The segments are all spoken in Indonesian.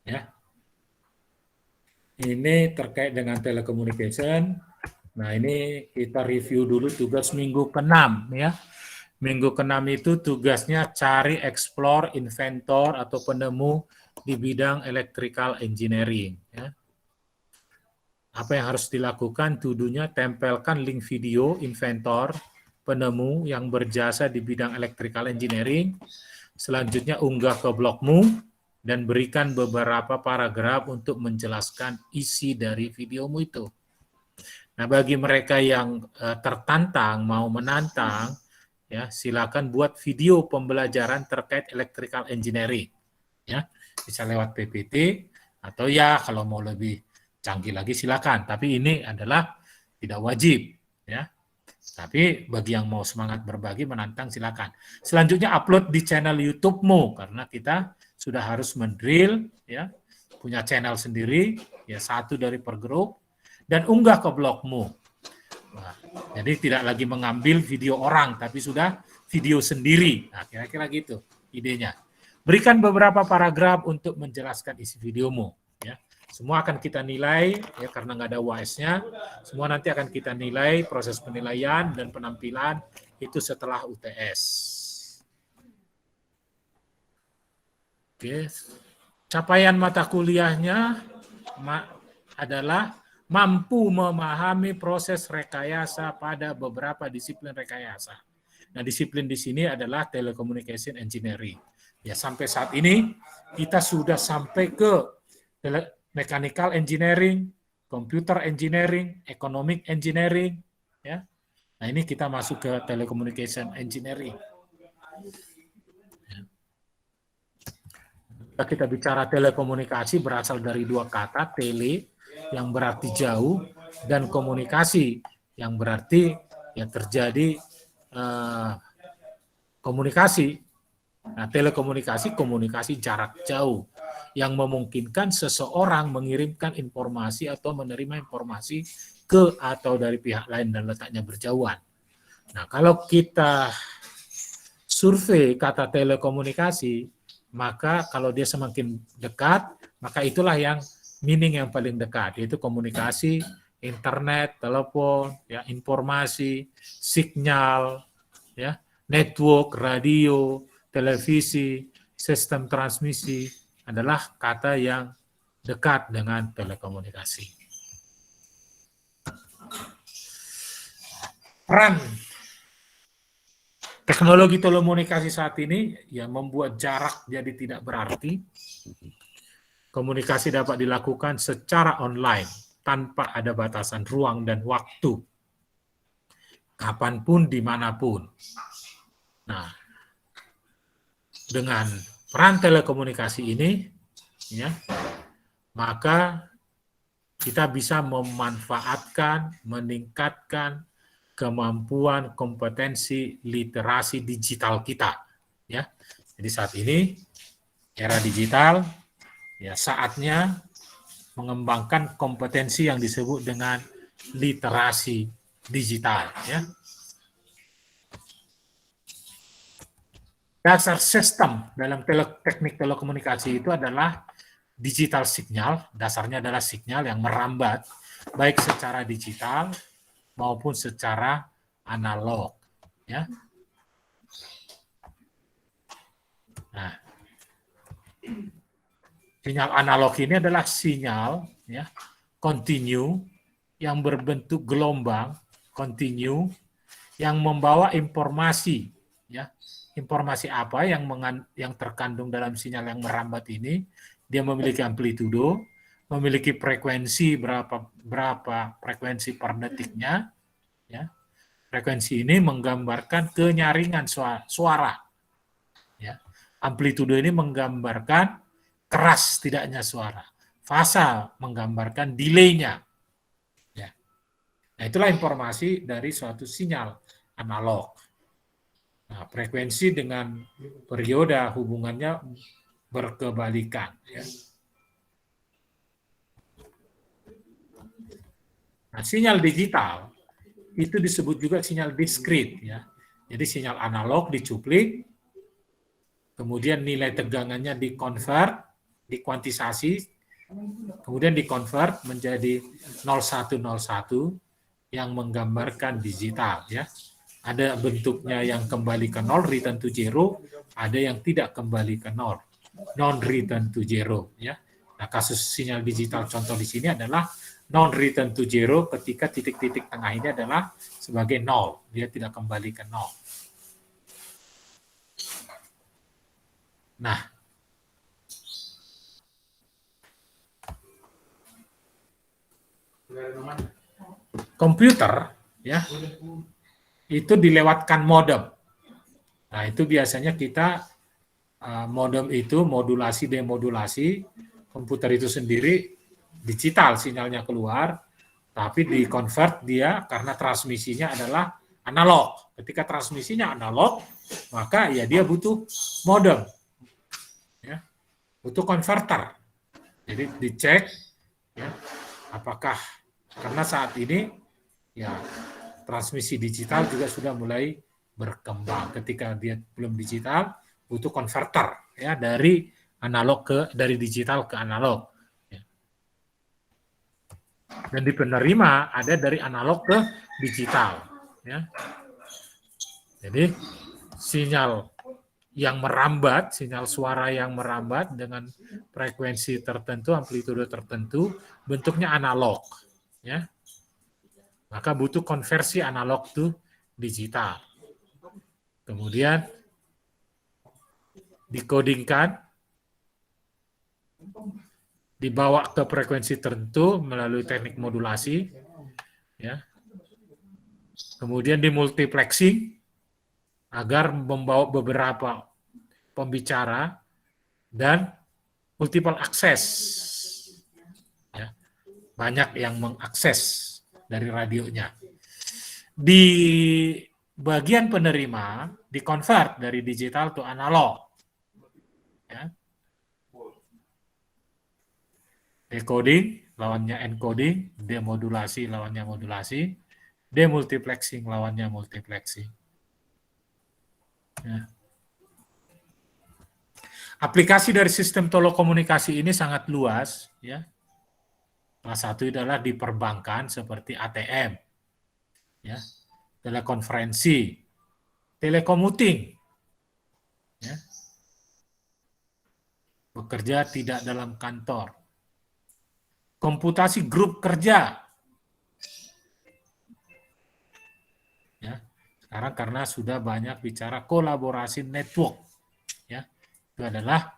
Ya. Ini terkait dengan telecommunication. Nah, ini kita review dulu tugas minggu ke-6 ya. Minggu ke-6 itu tugasnya cari explore inventor atau penemu di bidang electrical engineering ya. Apa yang harus dilakukan? Tuduhnya tempelkan link video inventor penemu yang berjasa di bidang electrical engineering. Selanjutnya unggah ke blogmu dan berikan beberapa paragraf untuk menjelaskan isi dari videomu itu. Nah, bagi mereka yang tertantang, mau menantang, ya silakan buat video pembelajaran terkait electrical engineering. Ya, bisa lewat PPT atau ya kalau mau lebih canggih lagi silakan. Tapi ini adalah tidak wajib, ya. Tapi bagi yang mau semangat berbagi, menantang silakan. Selanjutnya upload di channel YouTube-mu karena kita sudah harus mendrill, ya, punya channel sendiri, ya satu dari per grup, dan unggah ke blogmu. Nah, jadi tidak lagi mengambil video orang, tapi sudah video sendiri. Nah, kira-kira gitu idenya. Berikan beberapa paragraf untuk menjelaskan isi videomu. Ya. Semua akan kita nilai, ya karena nggak ada UAS-nya, semua nanti akan kita nilai proses penilaian dan penampilan itu setelah UTS. Oke, capaian mata kuliahnya adalah mampu memahami proses rekayasa pada beberapa disiplin rekayasa. Nah, disiplin di sini adalah telecommunication engineering. Ya, sampai saat ini kita sudah sampai ke mechanical engineering, computer engineering, economic engineering, ya. Nah, ini kita masuk ke telecommunication engineering. Kita bicara telekomunikasi berasal dari dua kata, tele yang berarti jauh dan komunikasi yang berarti ya terjadi komunikasi. Nah, telekomunikasi komunikasi jarak jauh yang memungkinkan seseorang mengirimkan informasi atau menerima informasi ke atau dari pihak lain dan letaknya berjauhan. Nah, kalau kita survei kata telekomunikasi, maka kalau dia semakin dekat, maka itulah yang meaning yang paling dekat, yaitu komunikasi, internet, telepon, ya, informasi, sinyal, ya, network, radio, televisi, sistem transmisi adalah kata yang dekat dengan telekomunikasi. Peran teknologi telekomunikasi saat ini ya membuat jarak jadi tidak berarti. Komunikasi dapat dilakukan secara online tanpa ada batasan ruang dan waktu, kapanpun, dimanapun. Nah, dengan peran telekomunikasi ini, ya, maka kita bisa memanfaatkan, meningkatkan kemampuan kompetensi literasi digital kita. Ya, jadi saat ini era digital, ya saatnya mengembangkan kompetensi yang disebut dengan literasi digital. Ya. Dasar sistem dalam teknik telekomunikasi itu adalah digital signal, dasarnya adalah sinyal yang merambat, baik secara digital maupun secara analog. Ya. Nah, sinyal analog ini adalah sinyal ya, continue yang berbentuk gelombang, continue, yang membawa informasi, ya. Informasi apa yang terkandung dalam sinyal yang merambat ini? Dia memiliki amplitudo, memiliki frekuensi berapa frekuensi per detiknya, ya. Frekuensi ini menggambarkan kenyaringan suara, ya. Amplitudo ini menggambarkan keras tidaknya suara. Fasa menggambarkan delay-nya. Ya. Nah, itulah informasi dari suatu sinyal analog. Nah, frekuensi dengan periode hubungannya berkebalikan. Ya. Nah, sinyal digital itu disebut juga sinyal diskrit. Ya. Jadi sinyal analog dicuplik, kemudian nilai tegangannya dikonvert dikuantisasi, kemudian dikonvert menjadi 0101 yang menggambarkan digital, ya. Ada bentuknya yang kembali ke 0, return to 0, ada yang tidak kembali ke 0, non return to 0, ya. Nah, kasus sinyal digital contoh di sini adalah non return to 0 ketika titik-titik tengah ini adalah sebagai 0, dia tidak kembali ke 0. Nah, komputer, ya, itu dilewatkan modem. Nah, itu biasanya kita modem itu modulasi demodulasi, komputer itu sendiri digital sinyalnya keluar, tapi dikonvert dia karena transmisinya adalah analog. Ketika transmisinya analog, maka ya dia butuh modem, ya, butuh konverter. Jadi dicek, ya, apakah karena saat ini ya transmisi digital juga sudah mulai berkembang. Ketika dia belum digital, butuh konverter, ya, dari digital ke analog. Ya. Dan di penerima ada dari analog ke digital, ya. Jadi sinyal yang merambat, sinyal suara yang merambat dengan frekuensi tertentu, amplitude tertentu, bentuknya analog, ya. Maka butuh konversi analog to digital. Kemudian dikodingkan, dibawa ke frekuensi tertentu melalui teknik modulasi, ya. Kemudian dimultiplexing agar membawa beberapa pembicara dan multiple access, ya. Banyak yang mengakses dari radionya. Di bagian penerima dikonvert dari digital to analog, ya. Decoding lawannya encoding, demodulasi lawannya modulasi, demultiplexing lawannya multiplexing. Ya. Aplikasi dari sistem telekomunikasi ini sangat luas, ya. Salah satu adalah di perbankan seperti ATM, ya, telekonferensi, telekomuting, ya, bekerja tidak dalam kantor, komputasi grup kerja, ya. Sekarang karena sudah banyak bicara kolaborasi network, ya, itu adalah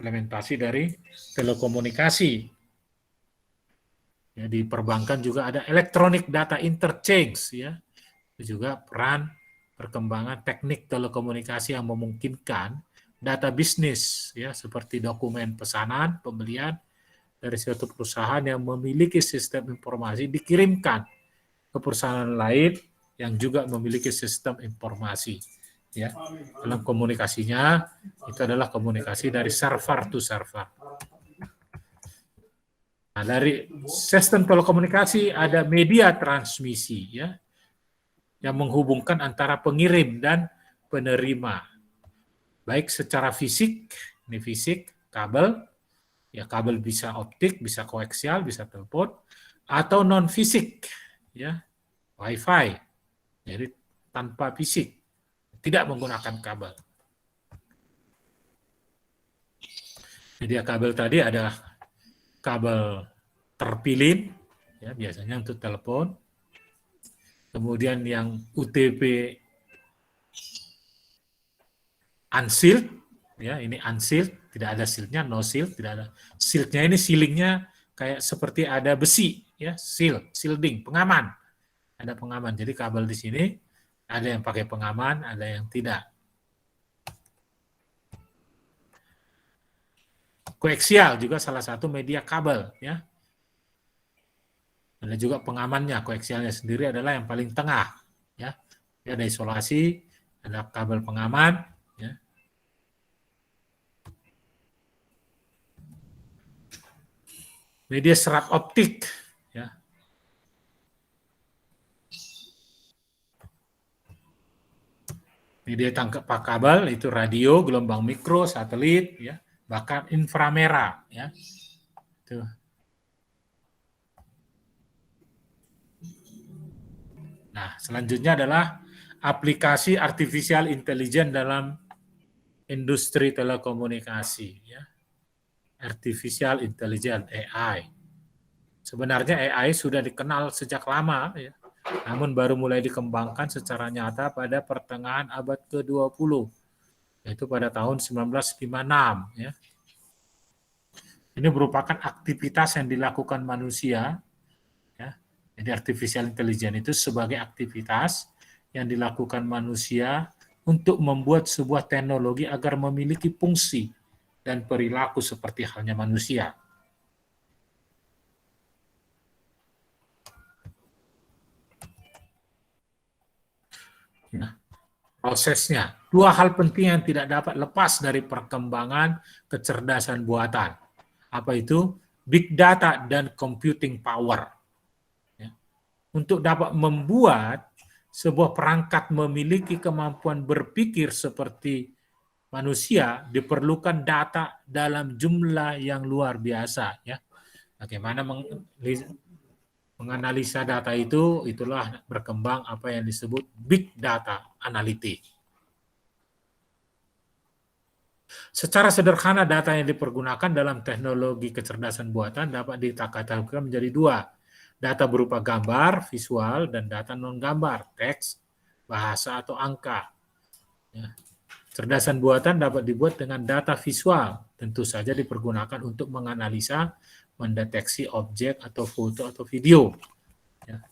implementasi dari telekomunikasi. Ya, di perbankan juga ada electronic data interchange, ya. Itu juga peran perkembangan teknik telekomunikasi yang memungkinkan data bisnis, ya, seperti dokumen pesanan, pembelian dari suatu perusahaan yang memiliki sistem informasi dikirimkan ke perusahaan lain yang juga memiliki sistem informasi, ya. Dalam komunikasinya itu adalah komunikasi dari server to server. Nah, dari sistem telekomunikasi ada media transmisi, ya, yang menghubungkan antara pengirim dan penerima, baik secara fisik, ini fisik, kabel, ya, kabel bisa optik, bisa koaksial, bisa telepon, atau non fisik, ya, wifi, jadi tanpa fisik, tidak menggunakan kabel. Jadi kabel tadi ada kabel terpilin, ya, biasanya untuk telepon. Kemudian yang UTP unsealed, ya, ini unsealed, tidak ada shieldnya, no shield, tidak ada shieldnya. Ini sealingnya kayak seperti ada besi, ya, shielding, pengaman, ada pengaman. Jadi kabel di sini ada yang pakai pengaman, ada yang tidak. Koaksial juga salah satu media kabel, ya. Ada juga pengamannya, koaksialnya sendiri adalah yang paling tengah, ya. Ada isolasi, ada kabel pengaman, ya. Media serat optik, ya. Media tangkap kabel itu radio, gelombang mikro, satelit, ya. bahkan inframerah, ya. Tuh. Nah, selanjutnya adalah aplikasi artificial intelligence dalam industri telekomunikasi, ya. Artificial intelligence (AI). Sebenarnya AI sudah dikenal sejak lama, ya, namun baru mulai dikembangkan secara nyata pada pertengahan abad ke-20, yaitu pada tahun 1956. Ya. Ini merupakan aktivitas yang dilakukan manusia. Ya. Jadi artificial intelligence itu sebagai aktivitas yang dilakukan manusia untuk membuat sebuah teknologi agar memiliki fungsi dan perilaku seperti halnya manusia. Nah, prosesnya. Dua hal penting yang tidak dapat lepas dari perkembangan kecerdasan buatan. Apa itu? Big data dan computing power. Ya. Untuk dapat membuat sebuah perangkat memiliki kemampuan berpikir seperti manusia, diperlukan data dalam jumlah yang luar biasa. Ya. Bagaimana menganalisa data itu, itulah berkembang apa yang disebut big data analytics. Secara sederhana, data yang dipergunakan dalam teknologi kecerdasan buatan dapat dikategorikan menjadi dua. Data berupa gambar, visual, dan data non-gambar, teks, bahasa, atau angka. Ya. Kecerdasan buatan dapat dibuat dengan data visual, tentu saja dipergunakan untuk menganalisa, mendeteksi objek atau foto atau video. Ya.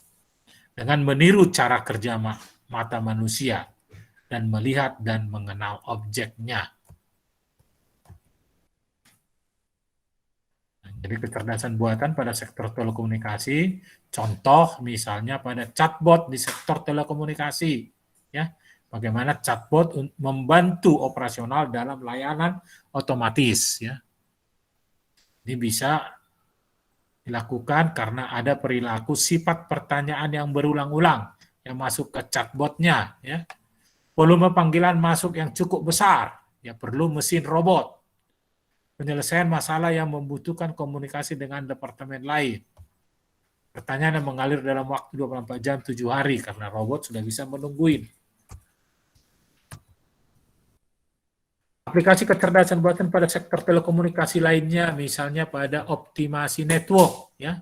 Dengan meniru cara kerja mata manusia dan melihat dan mengenal objeknya. Jadi kecerdasan buatan pada sektor telekomunikasi, contoh misalnya pada chatbot di sektor telekomunikasi, ya, bagaimana chatbot membantu operasional dalam layanan otomatis, ya. Ini bisa dilakukan karena ada perilaku sifat pertanyaan yang berulang-ulang yang masuk ke chatbotnya, ya. Volume panggilan masuk yang cukup besar, ya perlu mesin robot. Penyelesaian masalah yang membutuhkan komunikasi dengan departemen lain. Pertanyaan yang mengalir dalam waktu 24 jam 7 hari karena robot sudah bisa menungguin. Aplikasi kecerdasan buatan pada sektor telekomunikasi lainnya, misalnya pada optimasi network, ya.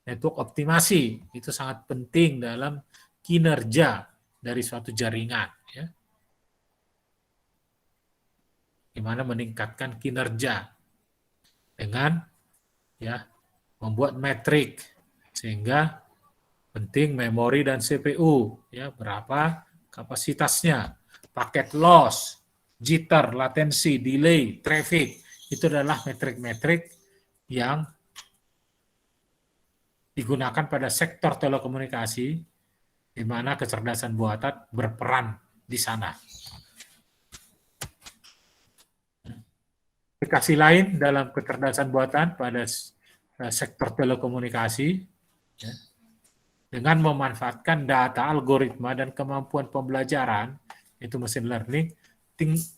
Network optimasi itu sangat penting dalam kinerja dari suatu jaringan, ya. Gimana meningkatkan kinerja dengan ya membuat metrik sehingga penting memori dan CPU, ya berapa kapasitasnya, paket loss, jitter, latensi, delay, traffic, itu adalah metrik-metrik yang digunakan pada sektor telekomunikasi di mana kecerdasan buatan berperan di sana. Aplikasi lain dalam kecerdasan buatan pada sektor telekomunikasi, ya, dengan memanfaatkan data, algoritma, dan kemampuan pembelajaran, itu machine learning,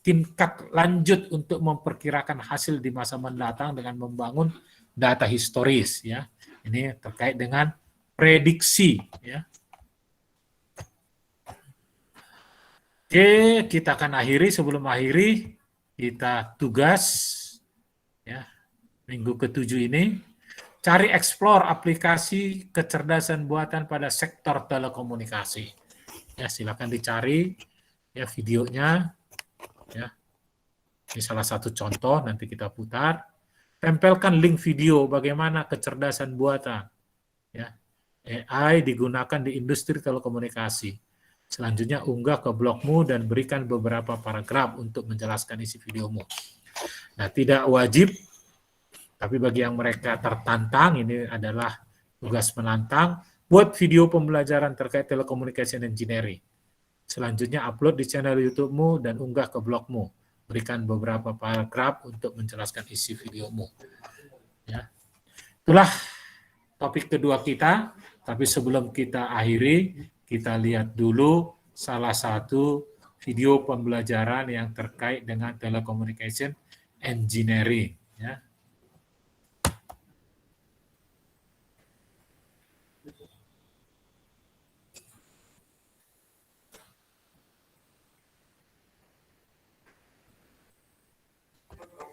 tingkat lanjut untuk memperkirakan hasil di masa mendatang dengan membangun data historis. Ya. Ini terkait dengan prediksi. Ya. Oke, kita akan akhiri. Sebelum akhiri, kita tugas ya minggu ke-7 ini cari explore aplikasi kecerdasan buatan pada sektor telekomunikasi. Ya, silakan dicari ya videonya ya. Ini salah satu contoh, nanti kita putar. Tempelkan link video bagaimana kecerdasan buatan ya AI digunakan di industri telekomunikasi. Selanjutnya unggah ke blogmu dan berikan beberapa paragraf untuk menjelaskan isi videomu. Nah, tidak wajib, tapi bagi yang mereka tertantang, ini adalah tugas menantang, buat video pembelajaran terkait telekommunikasi engineering. Selanjutnya upload di channel YouTube-mu dan unggah ke blogmu. Berikan beberapa paragraf untuk menjelaskan isi videomu. Ya. Itulah topik kedua kita, tapi sebelum kita akhiri, kita lihat dulu salah satu video pembelajaran yang terkait dengan telecommunication engineering. Ya.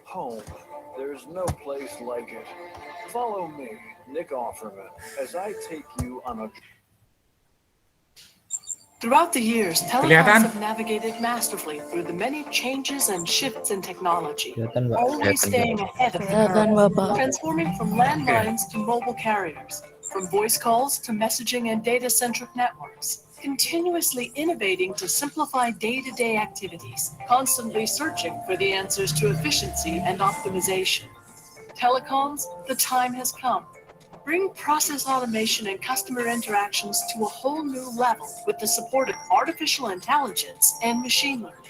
Home. There's no place like it. Follow me, Nick Offerman, as I take you on a... Throughout the years, telecoms have navigated masterfully through the many changes and shifts in technology, always staying ahead of the curve, transforming from landlines to mobile carriers, from voice calls to messaging and data-centric networks, continuously innovating to simplify day-to-day activities, constantly searching for the answers to efficiency and optimization. Telecoms, the time has come. Bring process automation and customer interactions to a whole new level with the support of artificial intelligence and machine learning.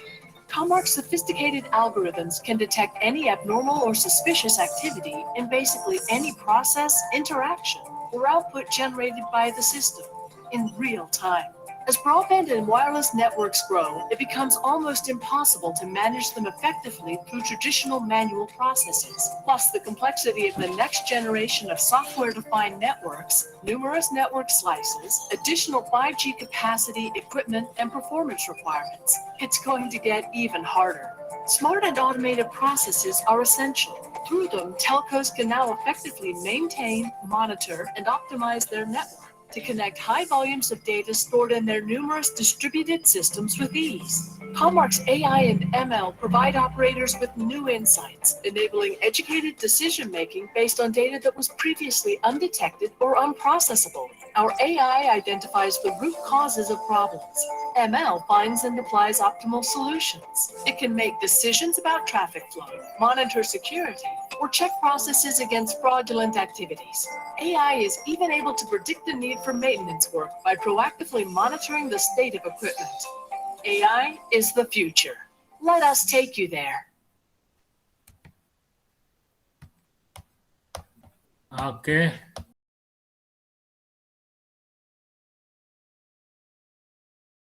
Comarch's sophisticated algorithms can detect any abnormal or suspicious activity in basically any process, interaction, or output generated by the system in real time. As broadband and wireless networks grow, it becomes almost impossible to manage them effectively through traditional manual processes. Plus, the complexity of the next generation of software-defined networks, numerous network slices, additional 5G capacity, equipment, and performance requirements. It's going to get even harder. Smart and automated processes are essential. Through them, telcos can now effectively maintain, monitor, and optimize their network to connect high volumes of data stored in their numerous distributed systems with ease. Comarch's AI and ML provide operators with new insights, enabling educated decision-making based on data that was previously undetected or unprocessable. Our AI identifies the root causes of problems. ML finds and applies optimal solutions. It can make decisions about traffic flow, monitor security, or check processes against fraudulent activities. AI is even able to predict the need for maintenance work by proactively monitoring the state of equipment. AI is the future. Let us take you there. Oke,